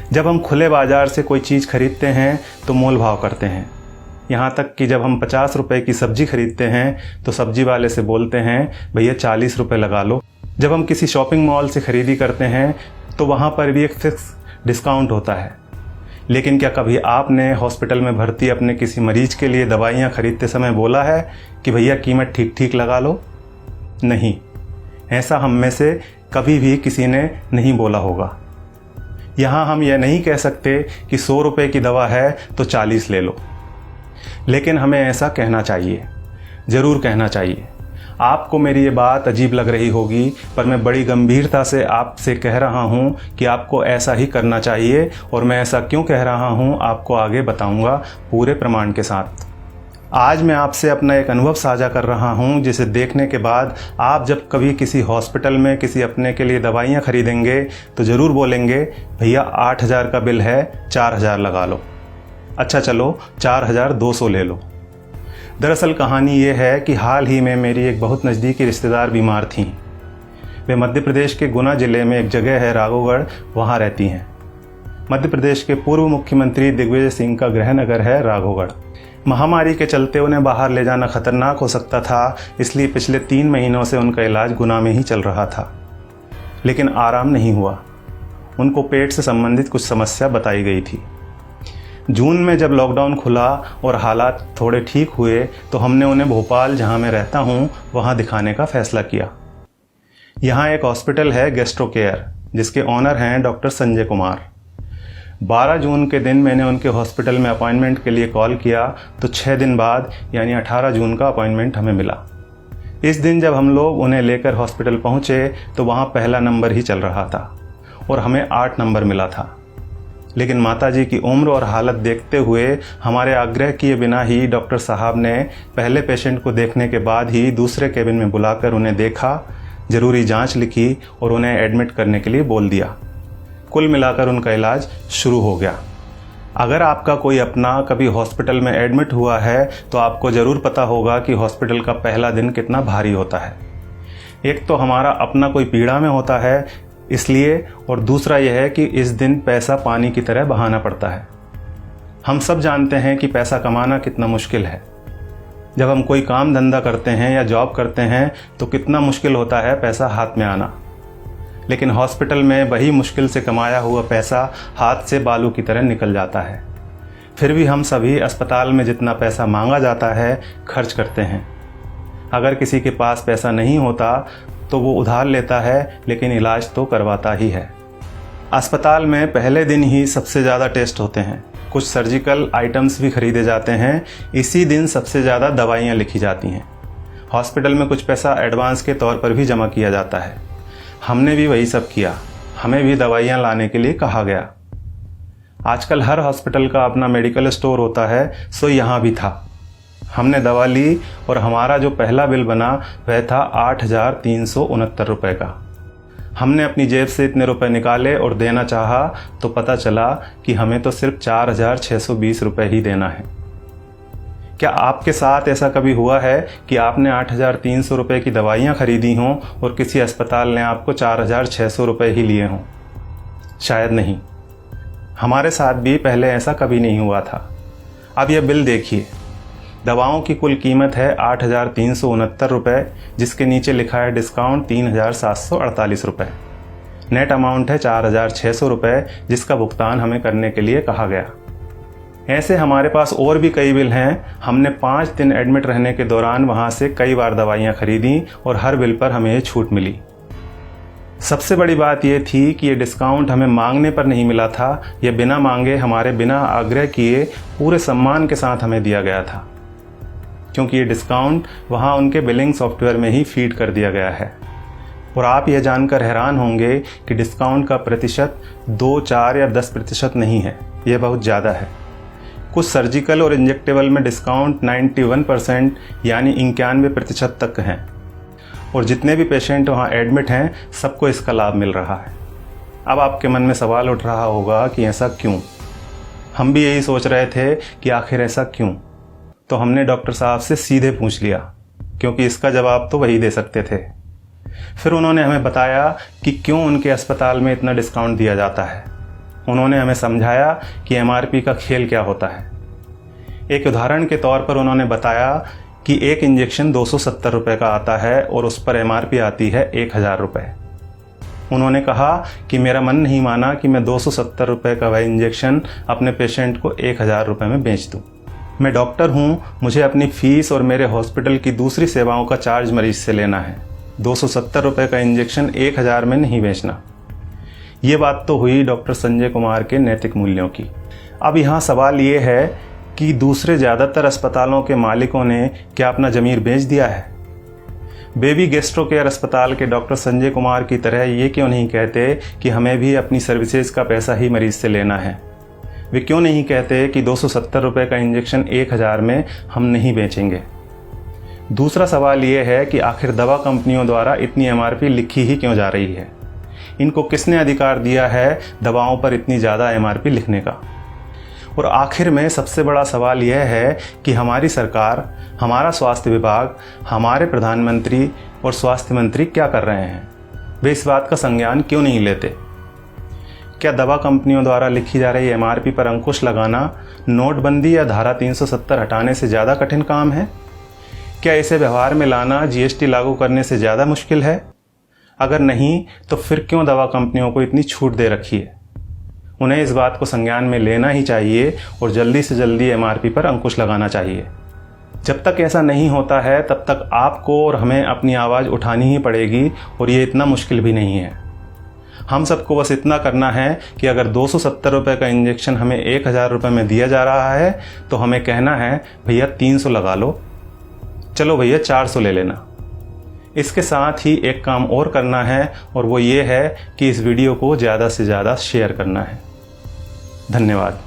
जब हम खुले बाज़ार से कोई चीज़ खरीदते हैं तो मोल भाव करते हैं। यहाँ तक कि जब हम 50 रुपए की सब्ज़ी खरीदते हैं तो सब्ज़ी वाले से बोलते हैं भैया 40 रुपए लगा लो। जब हम किसी शॉपिंग मॉल से खरीदी करते हैं तो वहाँ पर भी एक फिक्स डिस्काउंट होता है। लेकिन क्या कभी आपने हॉस्पिटल में भर्ती अपने किसी मरीज के लिए दवाइयाँ खरीदते समय बोला है कि भैया कीमत ठीक ठीक लगा लो? नहीं, ऐसा हम में से कभी भी किसी ने नहीं बोला होगा। यहाँ हम यह नहीं कह सकते कि 100 रुपये की दवा है तो 40 ले लो, लेकिन हमें ऐसा कहना चाहिए, ज़रूर कहना चाहिए। आपको मेरी ये बात अजीब लग रही होगी, पर मैं बड़ी गंभीरता से आपसे कह रहा हूँ कि आपको ऐसा ही करना चाहिए। और मैं ऐसा क्यों कह रहा हूँ आपको आगे बताऊँगा पूरे प्रमाण के साथ। आज मैं आपसे अपना एक अनुभव साझा कर रहा हूँ, जिसे देखने के बाद आप जब कभी किसी हॉस्पिटल में किसी अपने के लिए दवाइयाँ खरीदेंगे तो ज़रूर बोलेंगे भैया 8,000 का बिल है, 4,000 लगा लो। अच्छा चलो 4,200 ले लो। दरअसल कहानी ये है कि हाल ही में मेरी एक बहुत नज़दीकी रिश्तेदार बीमार थीं। वे मध्य प्रदेश के गुना ज़िले में एक जगह है राघोगढ़, वहाँ रहती हैं। मध्य प्रदेश के पूर्व मुख्यमंत्री दिग्विजय सिंह का गृहनगर है राघोगढ़। महामारी के चलते उन्हें बाहर ले जाना खतरनाक हो सकता था, इसलिए पिछले 3 महीनों से उनका इलाज गुना में ही चल रहा था। लेकिन आराम नहीं हुआ। उनको पेट से संबंधित कुछ समस्या बताई गई थी। जून में जब लॉकडाउन खुला और हालात थोड़े ठीक हुए तो हमने उन्हें भोपाल, जहां मैं रहता हूं, वहां दिखाने का फैसला किया। यहां एक हॉस्पिटल है गैस्ट्रो केयर, जिसके ऑनर हैं डॉक्टर संजय कुमार। 12 जून के दिन मैंने उनके हॉस्पिटल में अपॉइंटमेंट के लिए कॉल किया तो 6 दिन बाद यानी 18 जून का अपॉइंटमेंट हमें मिला। इस दिन जब हम लोग उन्हें लेकर हॉस्पिटल पहुंचे तो वहां पहला नंबर ही चल रहा था और हमें 8 नंबर मिला था। लेकिन माताजी की उम्र और हालत देखते हुए हमारे आग्रह किए बिना ही डॉक्टर साहब ने पहले पेशेंट को देखने के बाद ही दूसरे केबिन में बुलाकर उन्हें देखा, ज़रूरी जांच लिखी और उन्हें एडमिट करने के लिए बोल दिया। कुल मिलाकर उनका इलाज शुरू हो गया। अगर आपका कोई अपना कभी हॉस्पिटल में एडमिट हुआ है तो आपको ज़रूर पता होगा कि हॉस्पिटल का पहला दिन कितना भारी होता है। एक तो हमारा अपना कोई पीड़ा में होता है इसलिए, और दूसरा यह है कि इस दिन पैसा पानी की तरह बहाना पड़ता है। हम सब जानते हैं कि पैसा कमाना कितना मुश्किल है। जब हम कोई काम धंधा करते हैं या जॉब करते हैं तो कितना मुश्किल होता है पैसा हाथ में आना। लेकिन हॉस्पिटल में वही मुश्किल से कमाया हुआ पैसा हाथ से बालू की तरह निकल जाता है। फिर भी हम सभी अस्पताल में जितना पैसा मांगा जाता है खर्च करते हैं। अगर किसी के पास पैसा नहीं होता तो वो उधार लेता है, लेकिन इलाज तो करवाता ही है। अस्पताल में पहले दिन ही सबसे ज़्यादा टेस्ट होते हैं। कुछ सर्जिकल आइटम्स भी खरीदे जाते हैं। इसी दिन सबसे ज़्यादा दवाइयाँ लिखी जाती हैं। हॉस्पिटल में कुछ पैसा एडवांस के तौर पर भी जमा किया जाता है। हमने भी वही सब किया। हमें भी दवाइयाँ लाने के लिए कहा गया। आजकल हर हॉस्पिटल का अपना मेडिकल स्टोर होता है, सो यहाँ भी था। हमने दवा ली और हमारा जो पहला बिल बना वह था 8,369 रुपये का। हमने अपनी जेब से इतने रुपए निकाले और देना चाहा तो पता चला कि हमें तो सिर्फ 4,620 रुपये ही देना है। क्या आपके साथ ऐसा कभी हुआ है कि आपने 8,300 रुपये की दवाइयाँ खरीदी हों और किसी अस्पताल ने आपको 4,600 रुपये ही लिए हों? शायद नहीं। हमारे साथ भी पहले ऐसा कभी नहीं हुआ था। अब यह बिल देखिए। दवाओं की कुल कीमत है 8,369 रुपये, जिसके नीचे लिखा है डिस्काउंट 3,748 रुपये। नेट अमाउंट है 4,600 रुपये, जिसका भुगतान हमें करने के लिए कहा गया। ऐसे हमारे पास और भी कई बिल हैं। हमने 5 दिन एडमिट रहने के दौरान वहाँ से कई बार दवाइयाँ खरीदी और हर बिल पर हमें छूट मिली। सबसे बड़ी बात यह थी कि ये डिस्काउंट हमें मांगने पर नहीं मिला था। यह बिना मांगे, हमारे बिना आग्रह किए, पूरे सम्मान के साथ हमें दिया गया था, क्योंकि ये डिस्काउंट वहाँ उनके बिलिंग सॉफ्टवेयर में ही फीड कर दिया गया है। और आप यह जानकर हैरान होंगे कि डिस्काउंट का प्रतिशत 2, 4 या 10% नहीं है, यह बहुत ज़्यादा है। कुछ सर्जिकल और इंजेक्टेबल में डिस्काउंट 91% यानी 91% तक हैं। और जितने भी पेशेंट वहाँ एडमिट हैं सबको इसका लाभ मिल रहा है। अब आपके मन में सवाल उठ रहा होगा कि ऐसा क्यों? हम भी यही सोच रहे थे कि आखिर ऐसा क्यों। तो हमने डॉक्टर साहब से सीधे पूछ लिया, क्योंकि इसका जवाब तो वही दे सकते थे। फिर उन्होंने हमें बताया कि क्यों उनके अस्पताल में इतना डिस्काउंट दिया जाता है। उन्होंने हमें समझाया कि MRP का खेल क्या होता है। एक उदाहरण के तौर पर उन्होंने बताया कि एक इंजेक्शन 270 रुपये का आता है और उस पर MRP आती है 1000 रुपये। उन्होंने कहा कि मेरा मन नहीं माना कि मैं 270 रुपये का वह इंजेक्शन अपने पेशेंट को 1000 रुपये में बेच दूं। मैं डॉक्टर हूं, मुझे अपनी फ़ीस और मेरे हॉस्पिटल की दूसरी सेवाओं का चार्ज मरीज से लेना है। 270 रुपये का इंजेक्शन 1000 में नहीं बेचना। ये बात तो हुई डॉक्टर संजय कुमार के नैतिक मूल्यों की। अब यहाँ सवाल ये है कि दूसरे ज़्यादातर अस्पतालों के मालिकों ने क्या अपना ज़मीर बेच दिया है? बेबी गैस्ट्रो केयर अस्पताल के डॉक्टर संजय कुमार की तरह ये क्यों नहीं कहते कि हमें भी अपनी सर्विसेज का पैसा ही मरीज से लेना है? वे क्यों नहीं कहते कि 270 रुपये का इंजेक्शन 1000 में हम नहीं बेचेंगे? दूसरा सवाल ये है कि आखिर दवा कंपनियों द्वारा इतनी MRP लिखी ही क्यों जा रही है? इनको किसने अधिकार दिया है दवाओं पर इतनी ज़्यादा MRP लिखने का? और आखिर में सबसे बड़ा सवाल यह है कि हमारी सरकार, हमारा स्वास्थ्य विभाग, हमारे प्रधानमंत्री और स्वास्थ्य मंत्री क्या कर रहे हैं? वे इस बात का संज्ञान क्यों नहीं लेते? क्या दवा कंपनियों द्वारा लिखी जा रही MRP पर अंकुश लगाना नोटबंदी या धारा 370 हटाने से ज़्यादा कठिन काम है? क्या इसे व्यवहार में लाना GST लागू करने से ज़्यादा मुश्किल है? अगर नहीं तो फिर क्यों दवा कंपनियों को इतनी छूट दे रखी है? उन्हें इस बात को संज्ञान में लेना ही चाहिए और जल्दी से जल्दी MRP पर अंकुश लगाना चाहिए। जब तक ऐसा नहीं होता है तब तक आपको और हमें अपनी आवाज़ उठानी ही पड़ेगी और ये इतना मुश्किल भी नहीं है। हम सबको बस इतना करना है कि अगर 270 रुपये का इंजेक्शन हमें 1000 रुपये में दिया जा रहा है तो हमें कहना है भैया 300 लगा लो, चलो भैया 400 ले लेना। इसके साथ ही एक काम और करना है और वो ये है कि इस वीडियो को ज़्यादा से ज़्यादा शेयर करना है। धन्यवाद।